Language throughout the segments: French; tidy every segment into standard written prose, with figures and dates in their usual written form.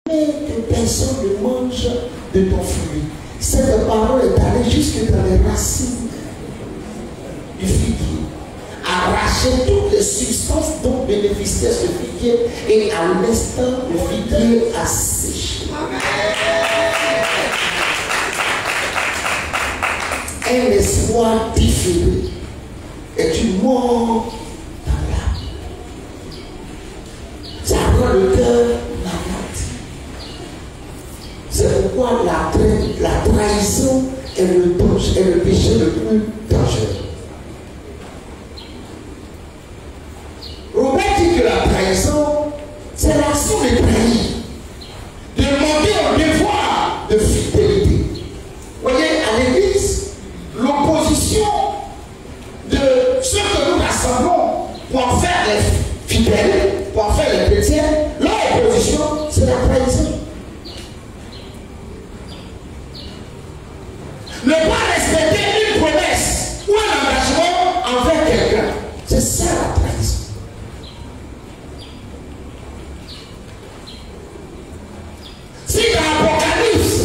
que personne ne mange de ton fruit. Cette parole est allée jusque dans les racines du figuier. Arracher toutes les substances dont bénéficiait ce figuier et à l'instant le figuier a séché. Un espoir différé est une mort dans l'âme. Ça rend le cœur malade. C'est pourquoi la trahison est le péché le plus dangereux. Robert dit que la trahison, c'est l'action de trahir, de demander au devoir de fidélité. Vous voyez, à l'église, l'opposition de ceux que nous rassemblons pour en faire les fidèles, pour en faire les chrétiens, leur opposition, c'est la trahison. Ne pas respecter une promesse ou un engagement envers quelqu'un, c'est ça la trahison. Si dans l'Apocalypse,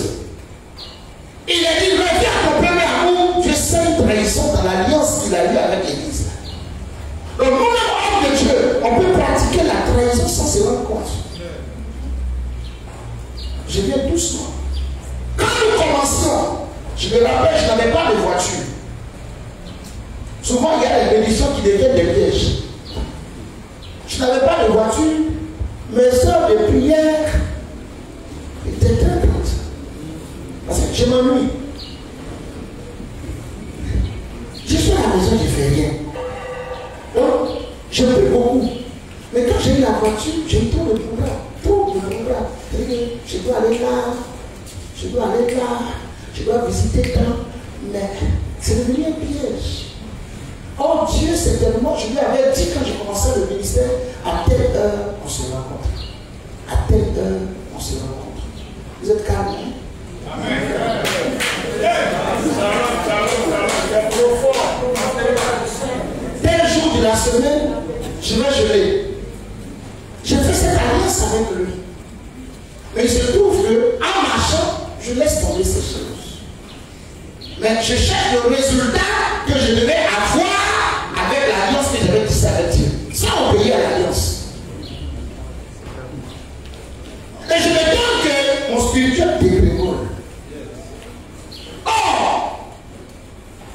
il est dit, reviens à ton premier amour, je sais une trahison dans l'alliance qu'il a eue avec l'Église. Donc, nous-mêmes, hommes de Dieu, on peut pratiquer la trahison sans se rendre compte. Je viens doucement. Quand nous commencions, je me rappelle, je n'avais pas de voiture. Souvent, il y a des bénédictions qui deviennent des pièges. Je n'avais pas de voiture. Mes heures de prière étaient très grandes. Parce que je m'ennuie. Je suis à la maison, je ne fais rien. Donc, je peux beaucoup. Mais quand j'ai eu la voiture, j'ai trop de programme. Trop de programme. Je dois aller là. Je dois aller là. Je dois visiter tant. Mais c'est devenu un piège. Oh Dieu, c'est tellement. Je lui avais dit quand j'ai commencé le ministère, à telle heure, on se rencontre. À telle heure, on se rencontre. Vous êtes calme, hein? Amen. Tel jour de la semaine, je vais geler. J'ai fait cette alliance avec lui. Mais il se trouve qu'en marchant, je laisse tomber ces choses. Mais je cherche le résultat que je devais avoir avec l'alliance que j'avais tissée avec Dieu. Sans obéir à l'alliance. Et je me donne que mon spirituel dégringole. Or,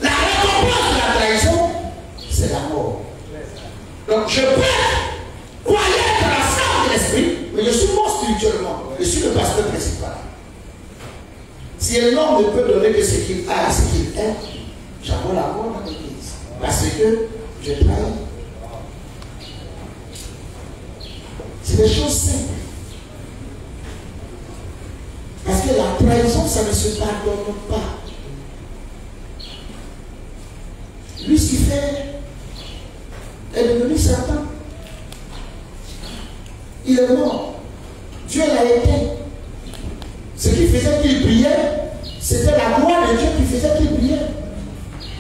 la récompense de la trahison, c'est la mort. Donc je peux croire dans la force de l'esprit, mais je suis mort spirituellement. Je suis le pasteur principal. Si un homme ne peut donner que ce qu'il a et ce qu'il est, j'envoie la mort dans l'église. Parce que je trahis. C'est des choses simples. Parce que la trahison, ça ne se pardonne pas. Lucifer est devenu Satan. Il est mort. Dieu l'a éteint. Ce qui faisait qu'il brillait, c'était la gloire de Dieu qui faisait qu'il brillait.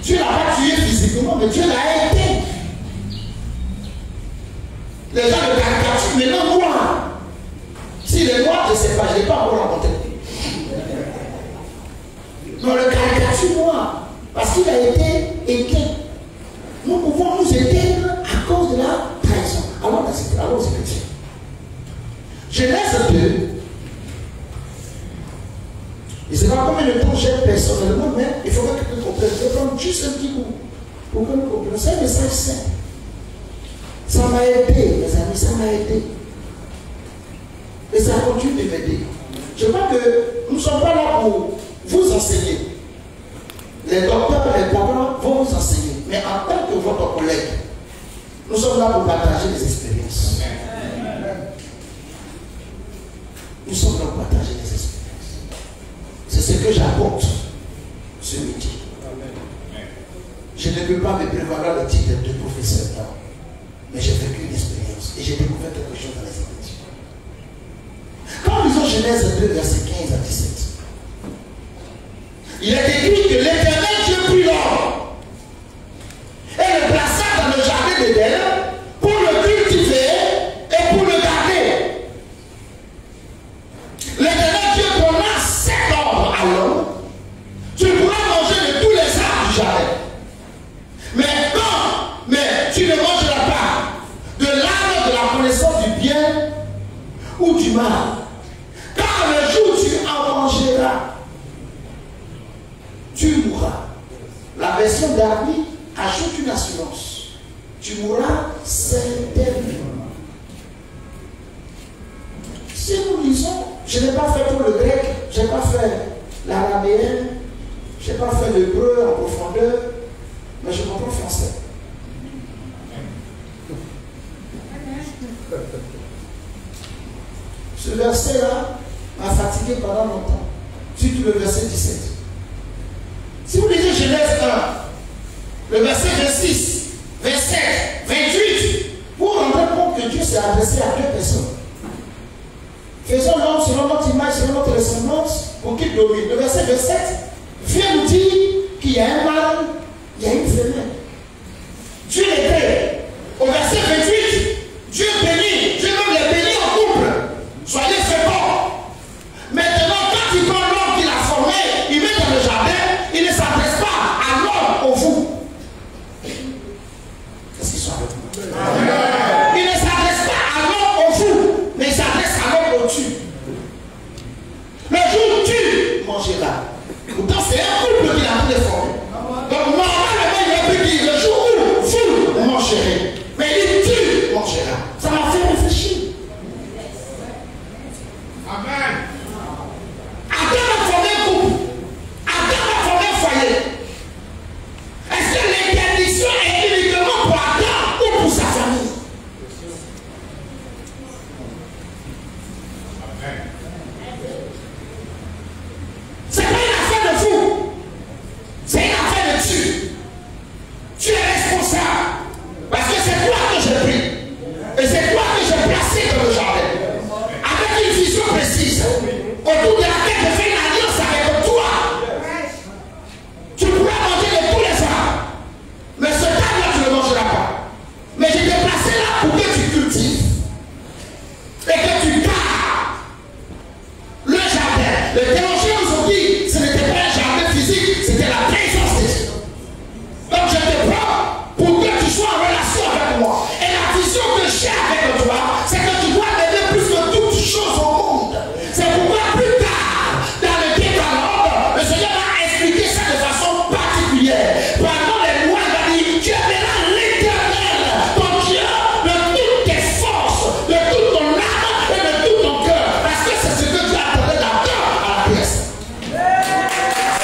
Dieu l'a pas tué physiquement, mais Dieu l'a éteint. Les gens le caricaturent, mais non noir. S'il est noir, je ne sais pas, je n'ai pas encore rencontré. Mais on le caricature noir, parce qu'il a été éteint. Nous pouvons nous éteindre à cause de la trahison. Alors c'est chrétien. Genèse 2. Je ne sais pas combien de temps j'ai personnellement, mais il faudrait que vous compreniez. Je vais prendre juste un petit coup pour que vous compreniez. C'est un message simple. Ça m'a aidé, mes amis, ça m'a aidé. Et ça continue de m'aider. Je crois que nous ne sommes pas là pour vous enseigner. Les docteurs, les parents vont vous enseigner. Mais en tant que votre collègue, nous sommes là pour partager des expériences. Nous sommes là pour partager des expériences. C'est ce que j'apporte ce midi. Je ne peux pas me prévaloir le titre de professeur, non. Mais j'ai vécu une expérience et j'ai découvert quelque chose dans les Écritures. Quand nous lisons Genèse 2, versets 15 à 17, il est écrit que l'Éternel Dieu prit l'homme et le plaça dans le jardin d'Éden pour le cultiver et pour le garder. mangeras. Tu mourras. La version d'Arby ajoute une assurance. Tu mourras certainement. Si nous lisons, je n'ai pas fait tout le grec, je n'ai pas fait l'araméen, je n'ai pas fait l'hébreu en profondeur, mais je comprends le français. Ce verset-là m'a fatigué pendant longtemps. Surtout le verset 17. Si vous lisez Genèse 1, le verset 26, 27, 28, vous vous rendez compte que Dieu s'est adressé à deux personnes. Faisons l'homme selon notre image, selon notre ressemblance, pour qu'il domine. Le verset 27 vient nous dire qu'il y a un mâle, il y a une femelle. Dieu les crée. Au verset 28, Dieu bénit, Dieu même les bénit en couple. Soyez féconds. Maintenant, quand il prend l'homme qu'il a formé, il met dans le jardin, il ne s'adresse pas à l'homme au vous. Qu'est-ce qu'ils sont avec moi? Il ne s'adresse pas à l'homme au vous, mais il s'adresse à l'homme au tu. Le jour où tu mangeras. Pourtant, c'est un couple qu'il a tout déformé. Donc, normalement, il a pu dire le jour où vous mangerez. Mais il dit tu mangeras. Ça m'a fait réfléchir. Amen. Adam a formé un couple. Adam a formé un foyer. Est-ce que l'interdiction est uniquement pour Adam ou pour sa famille? Amen. C'est pas une affaire de vous. C'est une affaire de tu. Tu es responsable. Parce que c'est toi que j'ai pris. Et c'est toi que j'ai placé dans le jardin. Avec une vision précise. Autour de laquelle je fais une alliance avec toi. Tu pourras manger de tous les arbres. Mais ce arbre-là, tu ne le mangeras pas. Mais je t'ai placé là pour que tu cultives. Et que tu gardes le jardin. Le déranger aujourd'hui, ce n'était pas un jardin physique, c'était la présence de Dieu. Donc je te prends pour que tu sois en relation avec moi. Et la vision que j'ai avec toi, c'est que tu dois aimer plus que toutes choses au monde. C'est pourquoi plus tard, dans le décalogue, le Seigneur va expliquer ça de façon particulière. Pendant les lois, il va dire, tu aimeras l'Éternel, ton Dieu, de toutes tes forces, de toute ton âme et de tout ton cœur. Parce que c'est ce que Dieu attendait d'Adam à la pièce.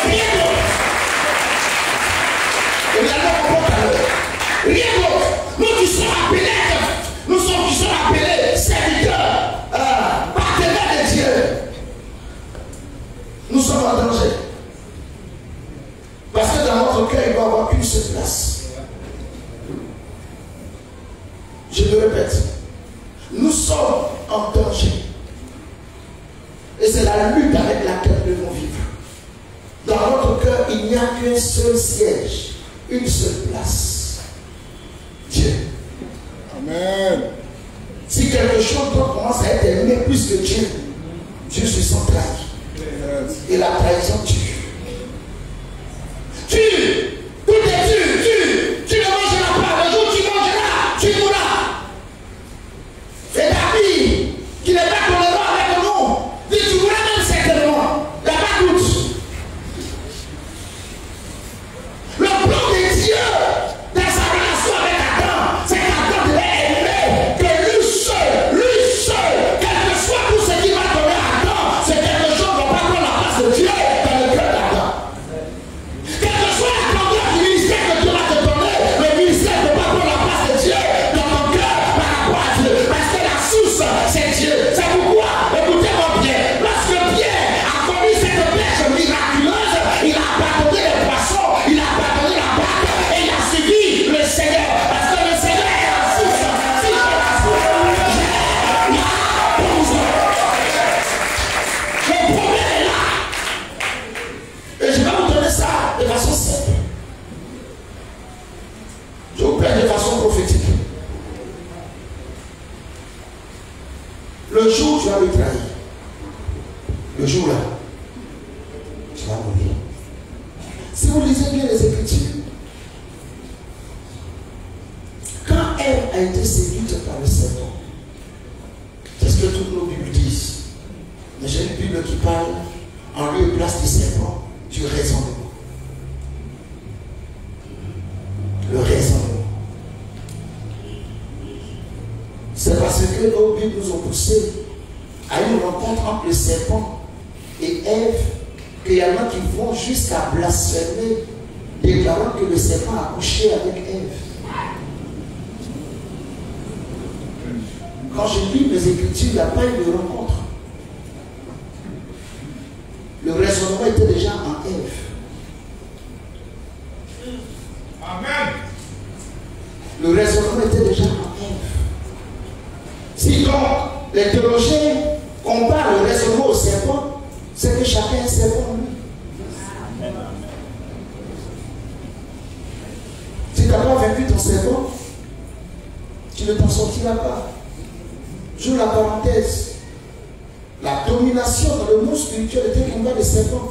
Rien d'autre. Et nous allons comprendre tout à l'heure. Rien d'autre. Nous qui sommes appelés, serviteurs, partenaires de Dieu, nous sommes en danger. Parce que dans notre cœur, il va y avoir qu'une seule place. Je le répète, nous sommes en danger. Et c'est la lutte avec laquelle nous devons vivre. Dans notre cœur, il n'y a qu'un seul siège, une seule place. Dieu. Amen. Si quelque chose doit commencer à être aimé plus que Dieu, Dieu se sent trahi. Et la trahison tue. Tu, tout est tu ne mangeras pas. Le jour où tu mangeras, tu mourras. Et David, qui n'est pas tolérant avec nous, dit tu mourras même certainement. Il n'y a pas de doute. Le plan de Dieu dans sa relation avec Adam, c'est qu'Adam devait aimer que lui seul, quel que soit tout ce qui va donner à Adam, c'est quelque chose qui ne va pas prendre la place de Dieu dans le cœur d'Adam. Quel que soit la grandeur du ministère que Dieu va te donner, le ministère ne peut pas prendre la place de Dieu dans ton cœur par rapport à Dieu. Parce que la source, c'est Dieu. C'est pourquoi, écoutez-moi bien, lorsque Pierre a commis cette pêche miraculeuse, il a abandonné les poissons, il a abandonné la barque et il a suivi le Seigneur. Parce que le Seigneur est la source. Si j'ai la source, j'ai la pause. Le problème est là. Et je vais vous donner ça de façon simple. Je vous plaît de façon prophétique. Le jour où tu vas le trahir, le jour-là, tu vas mourir. Si vous lisez bien les Écritures, quand Ève a été séduite par le serpent, c'est ce que toutes nos Bibles disent. Mais j'ai une Bible qui parle en lieu et place du serpent, du raisonnement. Le raisonnement. C'est parce que nos Bibles nous ont poussé à une rencontre entre le serpent et Ève qu'il y en a qui vont jusqu'à blasphémer, déclarant que le serpent a couché avec Ève. Quand je lis mes Écritures, il n'y a pas eu de rencontre. Le raisonnement était déjà en Ève. Amen. Le raisonnement était déjà en Ève. Si donc les théologiens comparent le raisonnement au serpent, c'est que chacun est serpent en lui. Si tu n'as pas vaincu ton serpent, tu ne t'en sortiras pas. J'ouvre la parenthèse. La domination dans le monde spirituel était le combat des serpents.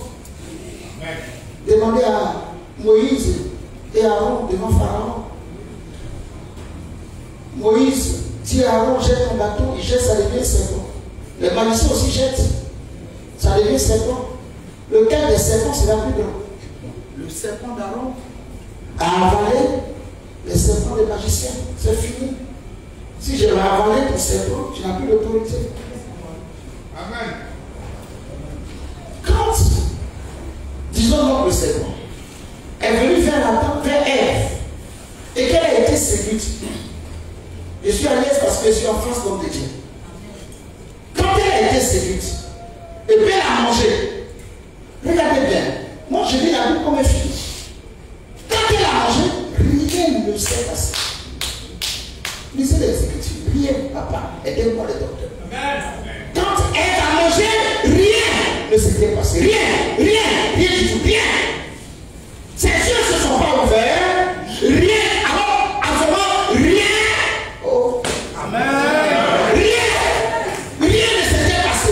Demandez à Moïse et Aaron devant Pharaon. Moïse dit à Aaron, jette ton bateau, il jette, ça devient serpent. Les magiciens aussi jettent, ça devient serpent. Lequel des serpents sera plus grand? Le serpent d'Aaron a avalé les serpents des magiciens. C'est fini. Si je vais avaler ton serpent, tu n'as plus l'autorité. Amen. Quand, disons donc le serpent, est venu vers Adam, vers Ève, et qu'elle a été séduite. Je suis à l'aise parce que je suis en France comme de Dieu. Quand elle a été séduite, et puis elle a mangé, regardez bien, moi je lis la Bible comme un film. Quand elle a mangé, rien ne s'est passé. Lisez les Écritures, rien, papa, aidez-moi les docteurs. Amen. Quand elle a mangé, rien ne s'était passé. Rien du tout, rien. Ses yeux ne se sont pas ouverts, rien, avant, rien. Oh, amen. Rien ne s'était passé,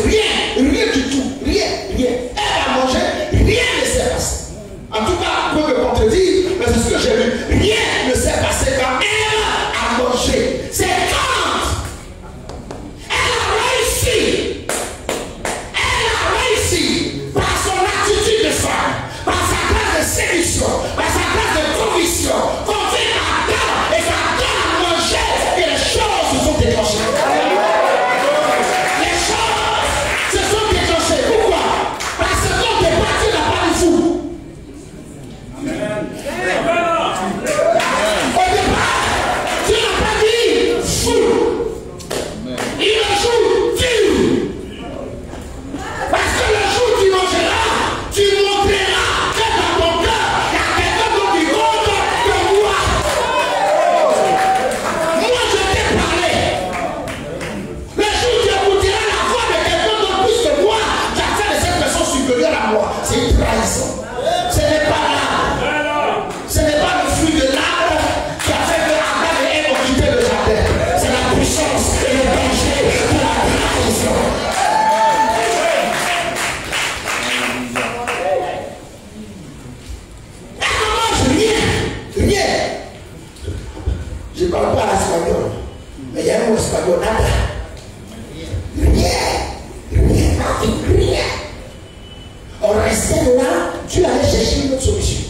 rien du tout, rien. Elle a mangé, rien ne s'est passé. En tout cas, pour me contredire, mais c'est ce que j'ai lu, rien ne s'est passé quand elle a mangé. C'est quand elle a réussi par son attitude de femme, par sa place de séduction, par sa place de conviction, conduite à Adam et qu'Adam a mangé et les choses se sont déclenchées. Les choses se sont déclenchées. Pourquoi? Parce qu'au départ, tu n'as pas de fou. Au départ, tu n'as pas dit fou. Il a joue dur. Parce que le jour où tu mangeras, tu montreras que dans ton cœur, il y a quelqu'un d'autre qui compte que moi. Moi, je t'ai parlé. Le jour où tu écouteras la voix de quelqu'un d'autre plus que moi, tu as fait de cette personne supérieure à moi. C'est une trahison. Ce n'est pas l'arbre. Ce n'est pas le fruit de l'arbre qui a fait que Adam et Ève ont quitté le jardin. C'est la puissance et le danger de la trahison. Rien. Je ne parle pas l'espagnol, mais il y a un mot espagnol, nada. Rien. On restait là, Dieu allait chercher une autre solution.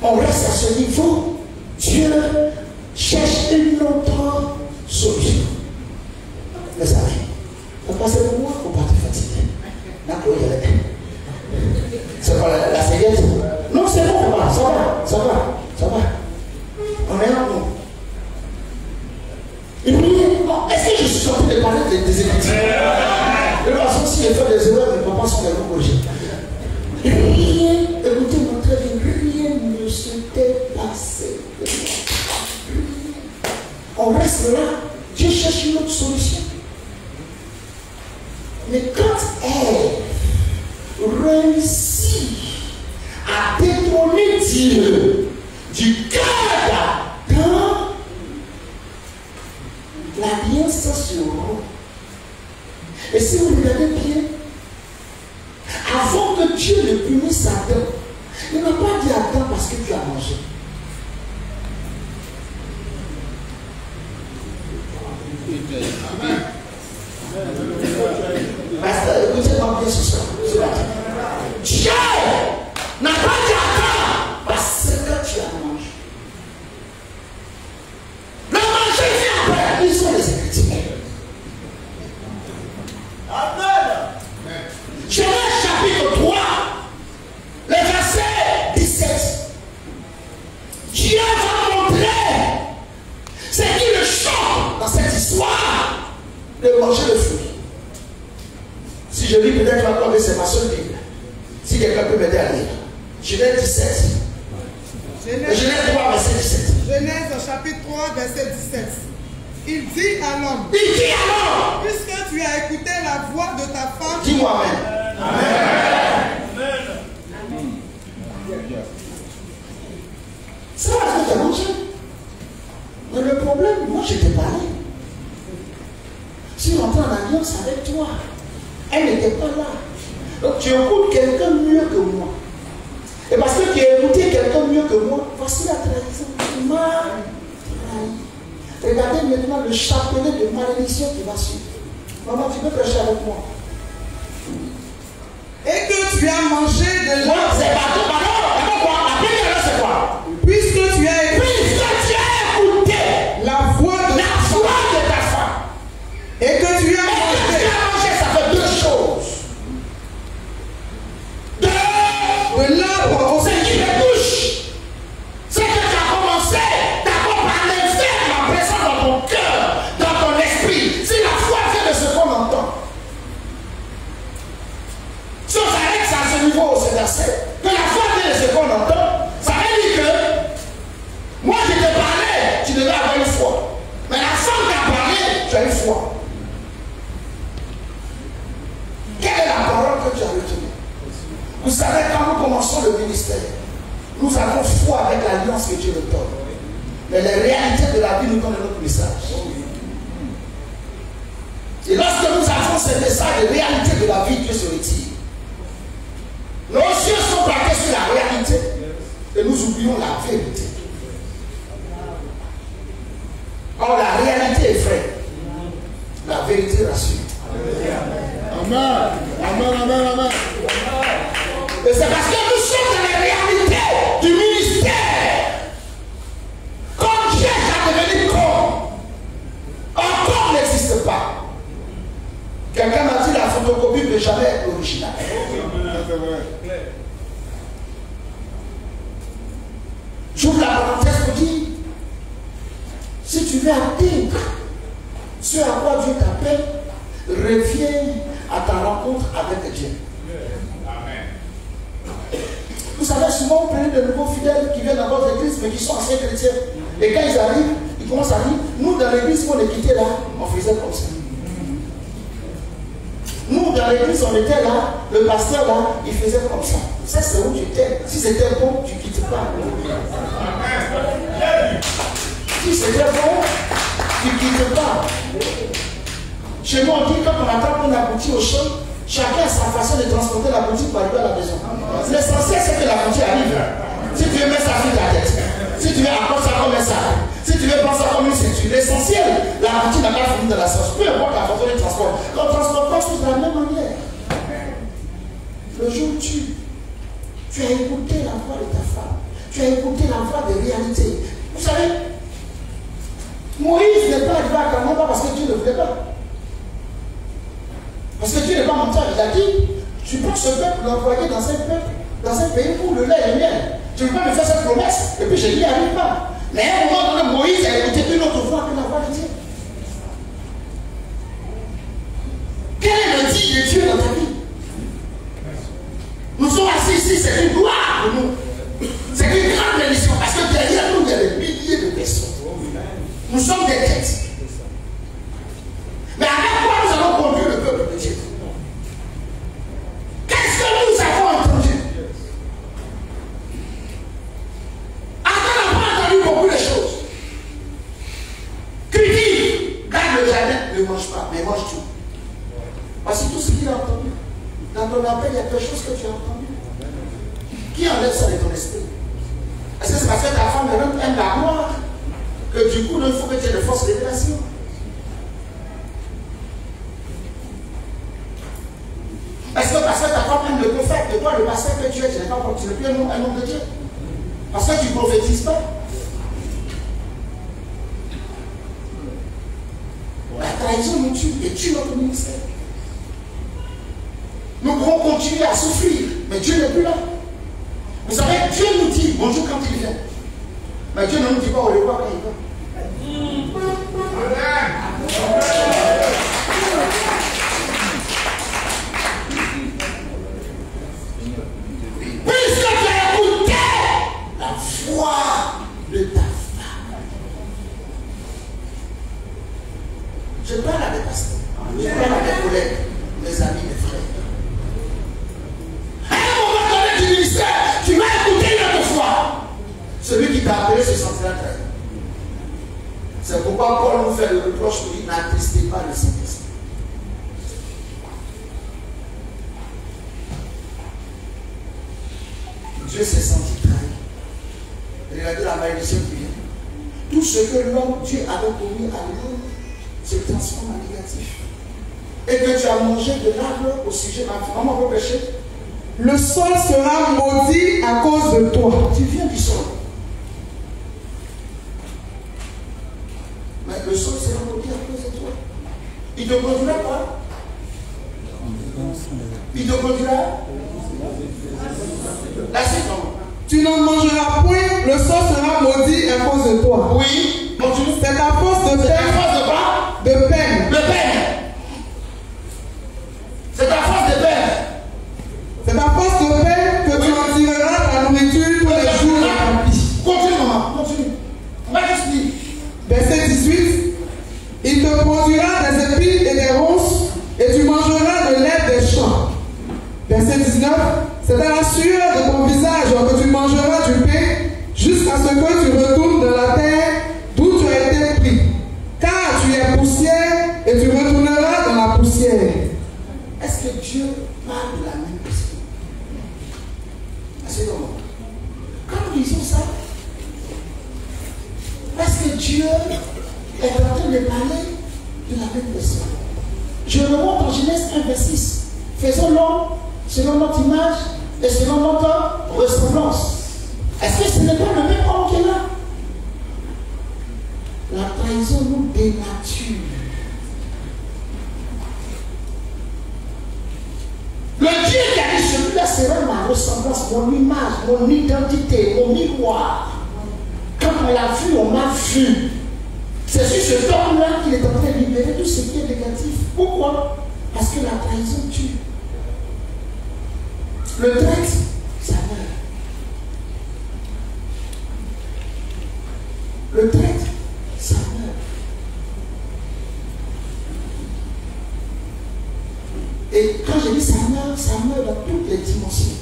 On reste à ce niveau, Dieu cherche une autre solution. Mais ça arrive. Papa, c'est pour moi qu'on partit fatigué. D'accord, il y a c'est pas la séquence. Non, c'est bon, papa, ça va. On est là, non. Est-ce que je suis sorti de parler des Écritures? De toute façon, si je fais des erreurs, mes papas sont les corrigés. Rien, écoutez-moi très bien, rien ne s'était passé. On reste là, Dieu cherche une autre solution. Mais quand elle réussit à détrôner Dieu du cœur d'Adam, l'alliance se rompt. Et si vous regardez bien, avant que Dieu ne punisse Adam, il n'a pas dit Adam parce que tu as mangé. Pasteur, écoutez-moi bien ce soir. Si je lis, peut-être tu vas tomber, c'est ma seule Bible. Si quelqu'un peut m'aider à lire. Genèse 17. Genèse 3, verset 17. Genèse chapitre 3, verset 17. Il dit à l'homme. Il dit à l'homme. Puisque tu as écouté la voix de ta femme. Dis-moi Amen. Amen. Ça va te déranger. Mais le problème, moi je t'ai parlé. Si on entend en alliance avec toi, elle n'était pas là. Donc tu écoutes quelqu'un mieux que moi. Et parce que tu as écouté quelqu'un mieux que moi, voici la trahison. Tu m'as trahi. Regardez maintenant le chapelet de malédiction qui va suivre. Maman, tu peux prêcher avec moi. Et que tu as mangé de Non, c'est pas tout. Pardon, quoi? La première, c'est quoi? Puisque tu as écouté la voix de ta femme. Et que tu as mangé. Ça fait deux choses. De l'arbre au ce qui me touche, c'est que tu as commencé d'abord par faire ma présence dans ton cœur, dans ton esprit. Si la foi vient de ce qu'on entend. Si on s'arrête à ce niveau, ce verset, que la foi vient de ce qu'on entend, ça veut dire que moi je te parlais, tu devais avoir une foi. Mais la femme t'a parlé, tu as une foi. Quelle est la parole que tu as retenue? Vous savez, quand nous commençons le ministère, nous avons foi avec l'alliance que Dieu nous donne. Mais les réalités de la vie nous donnent notre message. Et lorsque nous avons ce message de réalité de la vie, Dieu se retire. Nos yeux sont braqués sur la réalité et nous oublions la vérité. Or, la réalité est vraie. La vérité rassure. Amen. Amen, amen, amen. Et c'est parce que nous sommes dans la réalité du ministère. Quand Dieu a devenu corps, encore n'existe pas. Quelqu'un m'a dit la photocopie ne peut jamais être originale. J'ouvre la parenthèse pour dire, si tu veux atteindre ce à quoi Dieu t'appelle, reviens à ta rencontre avec Dieu. Vous savez, souvent vous prenez de nouveaux fidèles qui viennent dans votre église mais qui sont anciens chrétiens. Et quand ils arrivent, ils commencent à dire, nous dans l'église qu'on est quitté là, on faisait comme ça. Nous dans l'église on était là, le pasteur là, il faisait comme ça. Ça c'est où tu étais. Si c'était bon, tu ne quittes pas. Si c'était bon, tu ne quittes pas. Chez nous on dit quand on attrape une aboutie au champ, chacun a sa façon de transporter la boutique pour arriver à la maison. L'essentiel c'est que la boutique arrive. Si tu veux mettre ça sur ta tête, si tu veux apprendre ça comme un sac, si tu veux prendre ça comme une ceinture, l'essentiel, la boutique n'a pas fini dans la sauce. Peu importe la façon de transport. On ne transporte pas tous de la même manière. Le jour où tu as écouté la voix de ta femme, tu as écouté la voix de réalité. Vous savez, Moïse n'est pas arrivé à Canaan pas parce que Dieu ne voulait pas. Parce que Dieu n'est pas monté, il a dit, tu prends ce peuple, l'envoyer dans un pays où le lait est miel. Tu ne veux pas me faire cette promesse, et puis je n'y arrive pas. Mais à un moment donné, Moïse a écouté une autre voix que la voix de Dieu. Quel est le dit de Dieu dans ta vie? Nous sommes assis ici, c'est une gloire pour nous. C'est une grande bénédiction, parce que derrière nous, il y a des milliers de personnes. Nous sommes des têtes. Mais avec quoi nous allons conduire le peuple de Dieu? Qu'est-ce que nous avons entendu? Attends, on n'a pas entendu beaucoup de choses. Cultive, garde le jardin, ne mange pas, mais mange tout. Parce que tout ce qu'il a entendu, dans ton appel, il y a quelque chose que tu as entendu. Qui enlève ça de ton esprit? Est-ce que c'est parce que ta femme aime la gloire que du coup, il faut que tu aies de fausses révélations? Est-ce que parce que ta femme aime le prophète, de toi le pasteur que tu es, tu n'es pas plus un homme de Dieu? Parce que tu ne prophétises pas? La trahison nous tue et tue notre ministère. Nous pouvons continuer à souffrir, mais Dieu n'est plus là. Vous savez, Dieu nous dit bonjour quand il vient. Mais Dieu ne nous dit pas au revoir quand il va. t'a appelé se sentira trahi. C'est pourquoi Paul nous fait le reproche pour dire n'attestez pas le Saint-Esprit. Dieu s'est senti trahi. Regardez la malédiction qui vient. Tout ce que l'homme, Dieu avait promis à l'homme, se transforme en négatif. Et que tu as mangé de l'arbre au sujet de ma fille. Comment on peut pécher? Le sol sera maudit à cause de toi. Tu viens du sol. Mais le sol sera maudit à cause de toi. Il te produira quoi? Il te produira la saison. Tu n'en mangeras point, le sol sera maudit à cause de toi. Oui, continue. C'est à force de C'est à peine. force de quoi? De peine. De peine. C'est à force de peine. C'est à force de peine que tu en tireras ta nourriture tous les jours de ta vie. Continue, maman, continue. On va juste dire. Verset 18. Il te produira des épines et des ronces, et tu mangeras de l'herbe des champs. Verset 19. C'est à la sueur de ton visage que tu mangeras du pain, jusqu'à ce que tu retournes dans la terre d'où tu as été pris. Car tu es poussière, et tu retourneras dans la poussière. Est-ce que Dieu parle de la même personne? C'est comment? Quand nous disons ça, est-ce que Dieu est en train de parler de la même personne? Je remonte en Genèse 1, verset 6. Faisons l'homme selon notre image et selon notre ressemblance. Est-ce que ce n'est pas le même homme qui est là? La trahison nous dénature. Le Dieu qui a dit celui-là sera ma ressemblance, mon image, mon identité, mon miroir. Quand on l'a vu, on m'a vu. C'est sur ce homme-là qu'il est en train de libérer tout ce qui est négatif. Pourquoi? Parce que la trahison tue. Le traître, ça meurt. Le traître, ça meurt. Et quand je dis ça meurt dans toutes les dimensions.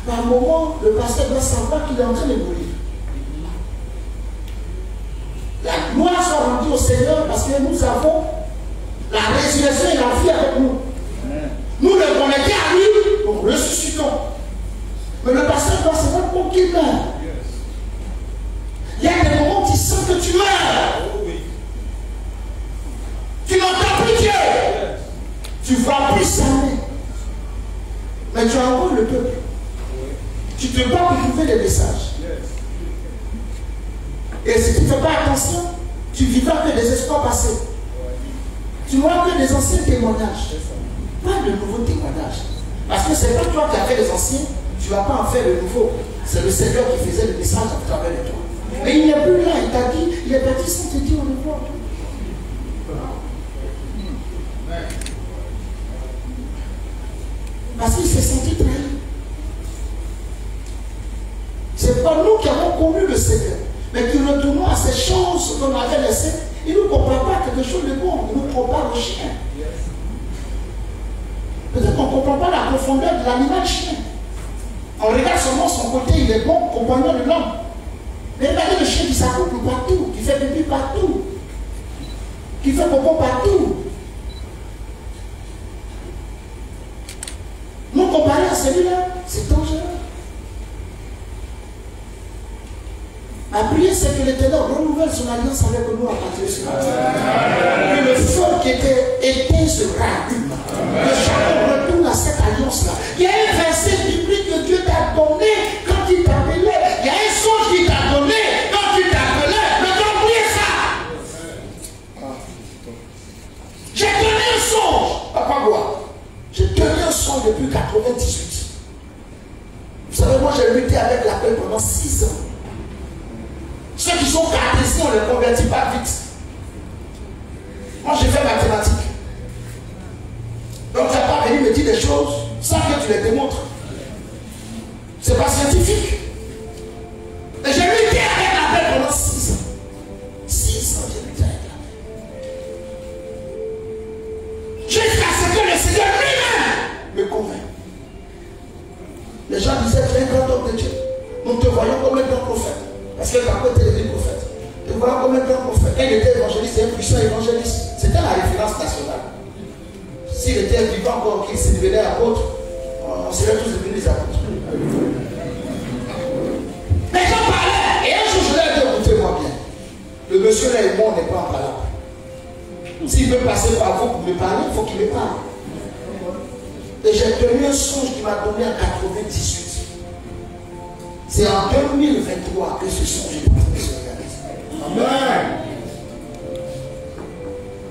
Par moment, le pasteur doit savoir qu'il est en train de mourir. La gloire soit rendue au Seigneur parce que nous avons la résurrection et la vie avec nous. Nous le connectons à lui, nous ressuscitons. Mais le pasteur doit savoir pour qui meurt. Il y a des moments où tu sens que tu meurs. Tu n'entends plus Dieu. Tu ne vois plus sa main. Mais tu as encore le peuple. Tu te bats pour trouver des messages. Et si tu ne fais pas attention, tu vivras que des espoirs passés. Tu n'auras que des anciens témoignages. Pas de nouveaux témoignages. Parce que c'est pas toi qui as fait les anciens, tu ne vas pas en faire de nouveaux. C'est le Seigneur qui faisait le message à travers de toi. Mais il n'est plus là, il t'a dit, il est parti sans te dire au revoir. Parce qu'il s'est senti trahi. Ce n'est pas nous qui avons connu le Seigneur, mais qui retournons à ces choses qu'on avait laissées. Il ne nous compare pas à quelque chose de bon, il nous compare au chien. Peut-être qu'on ne comprend pas la profondeur de l'animal chien. On regarde seulement son côté, il est bon, compagnon de l'homme. Mais regardez le chien qui s'accouple partout, qui fait pipi partout, qui fait popo partout. Nous comparer à celui-là, c'est dangereux. Ma prière, c'est que l'Éternel renouvelle son alliance avec nous à partir de ce matin. Que le feu qui était éteint se rallume. Que chacun retourne à cette alliance-là. Il y a un verset biblique que Dieu t'a donné quand il t'appelait. Il y a un songe qu'il t'a donné quand il t'appelait. Ne t'oubliez ça. J'ai donné un songe. Papa Bois. J'ai donné un songe depuis 98. Vous savez, moi j'ai lutté avec l'appel pendant 6 ans. Ceux qui sont cartésiens, on ne les convertit pas vite. Moi, j'ai fait mathématiques. Donc, tu n'as pas venu me dire des choses sans que tu les démontres. Ce n'est pas scientifique. Et j'ai lutté avec l'appel pendant 6 ans. 6 ans, j'ai lutté avec l'appel. Jusqu'à ce que le Seigneur lui-même me convainc. Les gens disaient tu es un grand homme de Dieu. Nous te voyons comme un grand prophète. Parce que papa était devenu prophète. Nous te voyons comme un grand prophète. Il était évangéliste et un puissant évangéliste. C'était la référence nationale. S'il était vivant encore, qu'il s'est devenu apôtre, on serait tous devenus des apôtres. Mais j'en parlais. Et un jour, je l'ai dit, écoutez-moi bien. Le monsieur là et moi, on n'est pas en parlant. S'il veut passer par vous pour me parler, il faut qu'il me parle. Et j'ai tenu un songe qui m'a donné en 98. C'est en 2023 que ce songe est en train de se réaliser. Amen.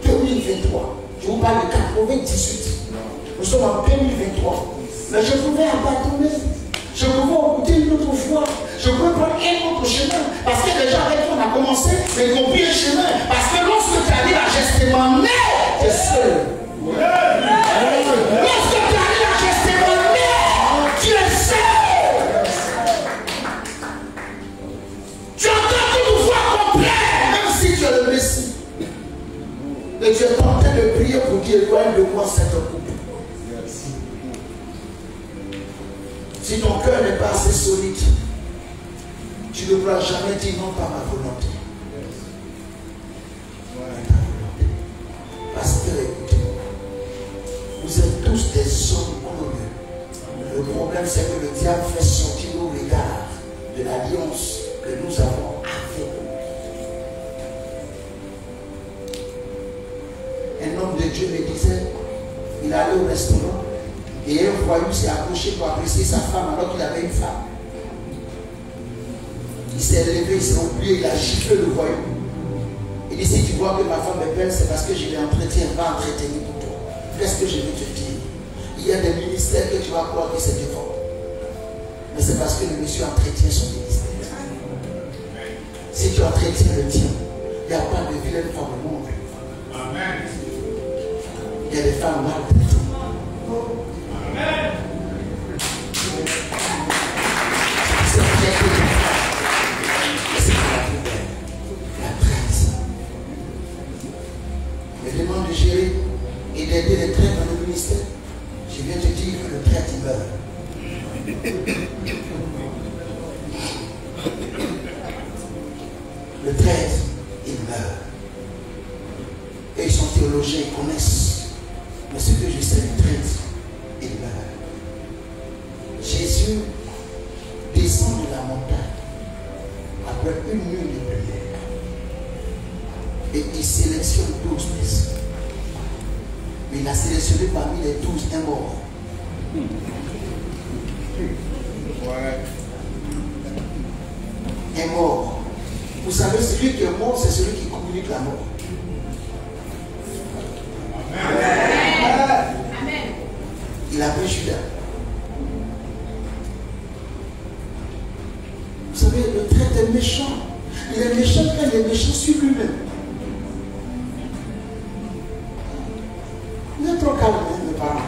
2023. Je vous parle de 98. Nous sommes en 2023. Mais je pouvais abandonner. Je pouvais écouter une autre voie. Je pouvais prendre un autre chemin. Parce que déjà avec toi, on a commencé, mais ils ont pris un chemin. Parce que lorsque tu as dit la gestement né, tu es seul. Lorsque tu as dit la gestement né, tu es seul. Tu entends une voix complète, même si tu es le Messie. Et tu es en train de prier pour dire, éloigne de moi cette coupe. Si ton cœur n'est pas assez solide, tu ne pourras jamais dire non par ma volonté. Parce que, écoutez-moi, vous êtes tous des hommes glorieux. Le problème, c'est que le diable fait sortir nos regards de l'alliance que nous avons avec lui. Un homme de Dieu me disait, il allait au restaurant et un voyou s'est approché pour apprécier sa femme alors qu'il avait une femme. Il s'est levé, il s'est oublié, il a giflé le voyou. Il dit, si tu vois que ma femme est belle, c'est parce que je l'entretiens, va entretenir pour toi. Qu'est-ce que je vais te dire? Il y a des ministères que tu vas croire que c'est devant. Mais c'est parce que le monsieur entretient son ministère. Si tu entretiens le tien, il n'y a pas de vilaine femme au monde. Amen. Il y a des femmes maltraitées. Amen. C'est très bien. C'est la plus belle. La traite. Me demande de gérer et d'aider les traîtres dans le ministère. Je viens te dire que le traître il meurt. Le traître il meurt. Et ils sont théologiens, ils connaissent. Mais ce que je sais, le traître il meurt. Jésus descend de la montagne après une nuit de prière et il sélectionne 12 personnes. Mais il a sélectionné parmi les 12 un mort. Un mort. Vous savez, celui qui est mort, c'est celui qui communique la mort. Amen. Il a pris Judas. Vous savez, le traître est méchant. Il est méchant quand il est méchant sur lui-même. Il est trop calme, mes parents.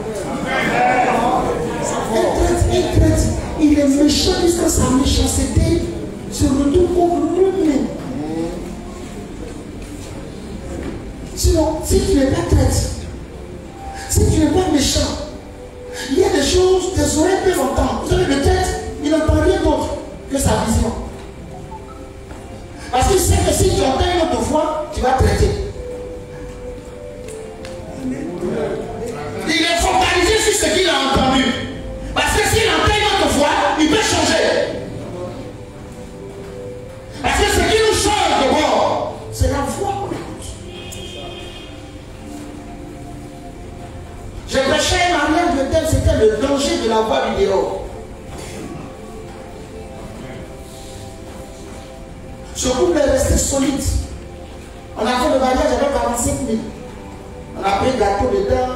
Un traître, il est méchant jusqu'à sa méchanceté se retourne contre lui-même. Sinon, si tu n'es pas traître, si tu n'es pas méchant, il y a des choses, tes oreilles peuvent entendre. Vous savez, le traître, il n'entend rien d'autre que sa vision. Parce qu'il sait que si tu entends une autre voix, tu vas traiter. Il est focalisé sur ce qu'il a entendu. Parce que s'il entend une autre voix, il peut changer. Parce que ce qui nous change de bord, c'est la voix qu'on écoute. J'ai prêché un mariage, le thème c'était le danger de la voix du dehors. Ce couple est resté solide. On a fait le mariage avec 45 000. On a pris gâteau dedans.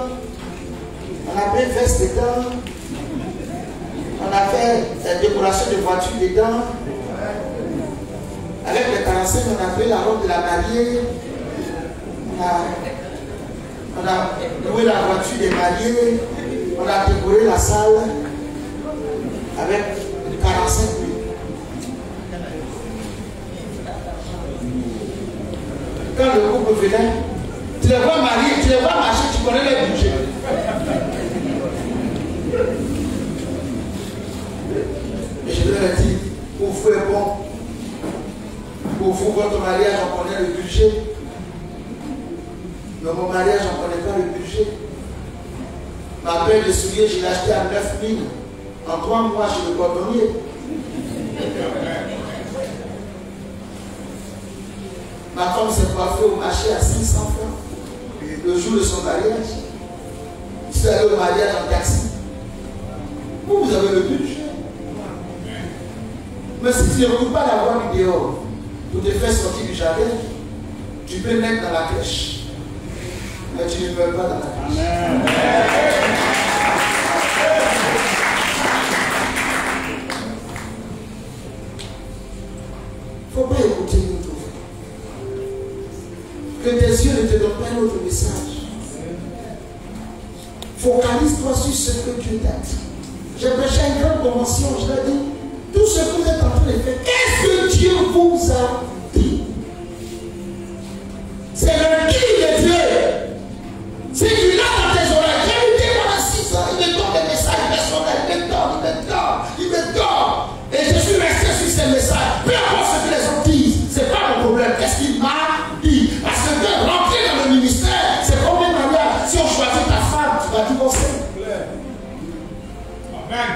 On a pris veste dedans. On a fait la décoration de voiture dedans. Avec les 45 000, on a pris la robe de la mariée. On a loué la voiture des mariés. On a décoré la salle avec 45 000. Quand le couple venait, tu les vois mariés, tu les vois marcher, tu connais les budgets. mon mariage, je ne connais pas le budget. Ma paire de souliers, je l'ai acheté à 9 000. En 3 mois, je le cordonnier. Ma femme s'est coiffée au marché à 500 francs. Le jour de son mariage, je suis allé au mariage en taxi. Vous avez le budget. Mais si tu ne retrouves pas la voie du dehors pour te faire sortir du jardin, tu peux naître dans la crèche. Mais tu ne meurs pas dans la crèche. Il ne faut pas écouter notre voix. Que tes yeux ne te donnent pas un autre message. Focalise-toi sur ce que Dieu t'a dit. J'ai prêché une grande convention, je l'ai dit. Tout ce que vous êtes en train de faire, qu'est-ce que Dieu vous a dit? C'est le dit de Dieu. Si tu l'as dans tes oreilles, j'ai lu pendant 6 ans, il me donne des messages personnels, il me donne. Et je suis resté sur ces messages. Peu importe ce que les gens disent, ce n'est pas mon problème. Qu'est-ce qu'il m'a dit? Parce que rentrer dans le ministère, c'est comme un mariage. Si on choisit ta femme, tu vas divorcer. Amen.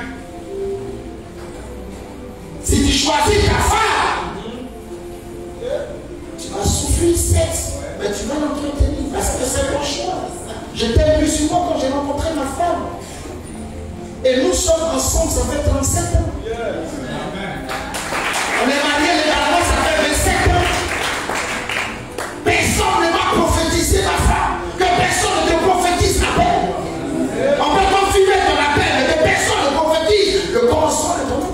Si tu choisis ta femme, tu vas souffrir sexe, mais tu vas l'entretenir parce que c'est ton choix. Je t'ai vu souvent quand j'ai rencontré ma femme. Et nous sommes ensemble, ça fait 37 ans. On est mariés légalement, ça fait 27 ans. Personne ne m'a prophétisé ma femme. Que personne ne te prophétise la paix. On peut confirmer ton appel, mais que personne ne prophétise le commencement de ton appel.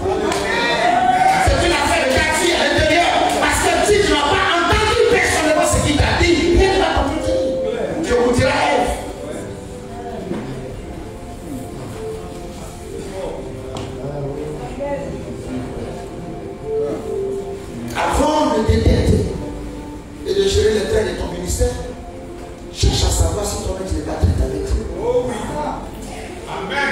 Avant de détecter et de gérer les traits de ton ministère, cherche à savoir si ton mec n'est pas traité avec Dieu. Oh oui. Amen.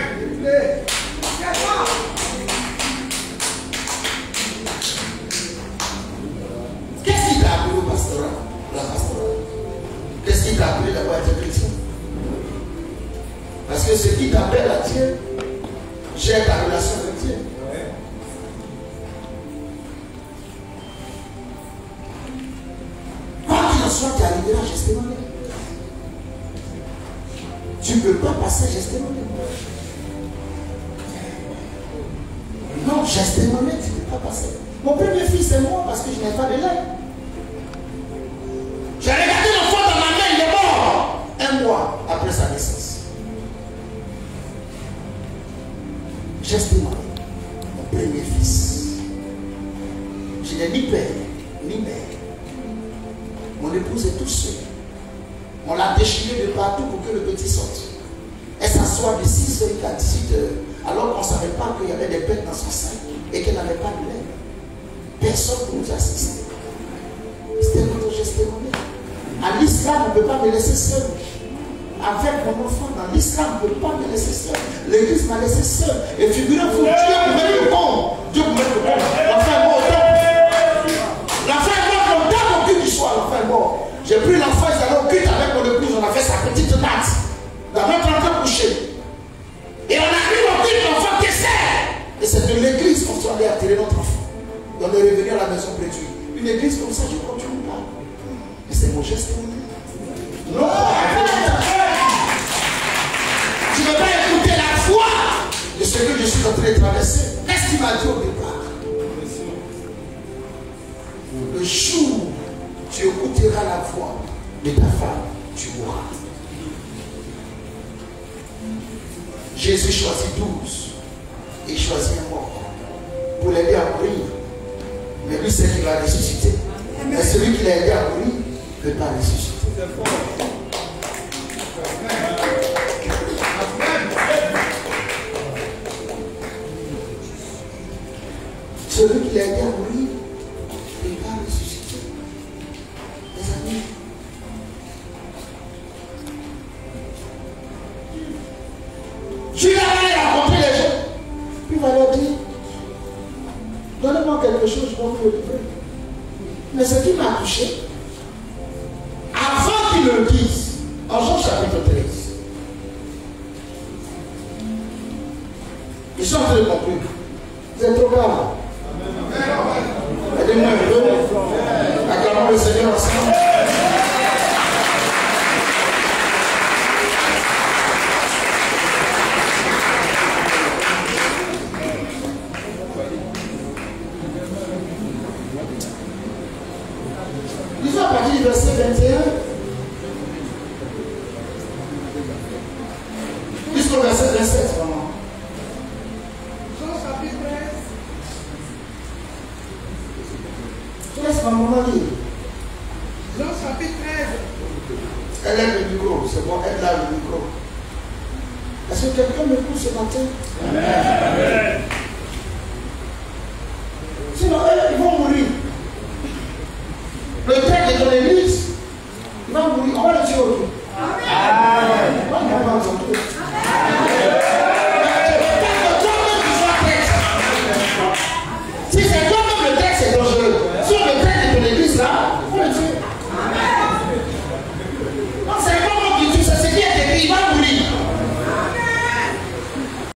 Qu'est-ce qui t'a appelé au pastorat? La pastorat. Qu'est-ce qui t'a appelé d'avoir été chrétien? Parce que ce qui t'appelle à Dieu, gère ta relation avec Dieu. Soit tu arriveras à gestionner. Tu ne peux pas passer à gestionner. Non, gestionner, tu ne peux pas passer. Mon premier fils, c'est moi parce que je n'ai pas de lait. J'ai regardé l'enfant dans ma main, il est mort 1 mois après sa naissance. Gestionner, mon premier fils. Je n'ai ni père, ni mère. Mon épouse est tout seul. On l'a déchiré de partout pour que le petit sorte. Elle s'assoit de 6h à 18h, alors qu'on ne savait pas qu'il y avait des bêtes dans son sein et qu'elle n'avait pas de lait. Personne ne nous assiste. C'était notre gestion. À l'islam, on ne peut pas me laisser seul. Avec mon enfant, dans l'islam, on ne peut pas me laisser seul. L'église m'a laissé seul. Et figurez-vous, Dieu vous met le bon. Dieu vous met le bon. L'enfant est mort au temple. L'enfant est mort au temple au culte du soir. L'enfant est mort. J'ai pris l'enfant, ils allaient au culte avec mon épouse. On a fait sa petite natte. Dans notre enfant couché. Et on arrive au culte, l'enfant décède. Et c'est de l'église qu'on soit allé attirer notre enfant. Et on est revenu à la maison prétue. Une église comme ça, je ne continue pas. Mais c'est mon geste. Non. Tu ne veux pas écouter la foi de ce que je suis en train de traverser. Qu'est-ce qu'il m'a dit au départ? Le jour où tu écouteras la voix de ta femme, tu mourras. Jésus choisit 12 et il choisit un mort pour l'aider à mourir. Mais lui, c'est qu'il va ressusciter. Mais celui qui l'a aidé à mourir ne peut pas ressusciter. Celui qui l'a aidé à mourir ne peut pas ressusciter. Les amis, tu vas aller rencontrer les gens, puis il va leur dire, donnez-moi quelque chose, je vais vous le livrer. Mais ce qui m'a touché, avant qu'ils le disent, on chapitre 13. Ils sont en train de conclure. Vous êtes trop grave. Aidez-moi un peu. Acclamons le Seigneur ensemble. Lisons à partir du verset 21 jusqu'au verset 27, vraiment. Jean chapitre 13. Laisse ma maman lire. Jean chapitre 13. Elle lève le micro, c'est bon, elle lève le micro. Est-ce que quelqu'un m'écoute ce matin? Amen. Sinon, ils vont mourir. Le texte est donné.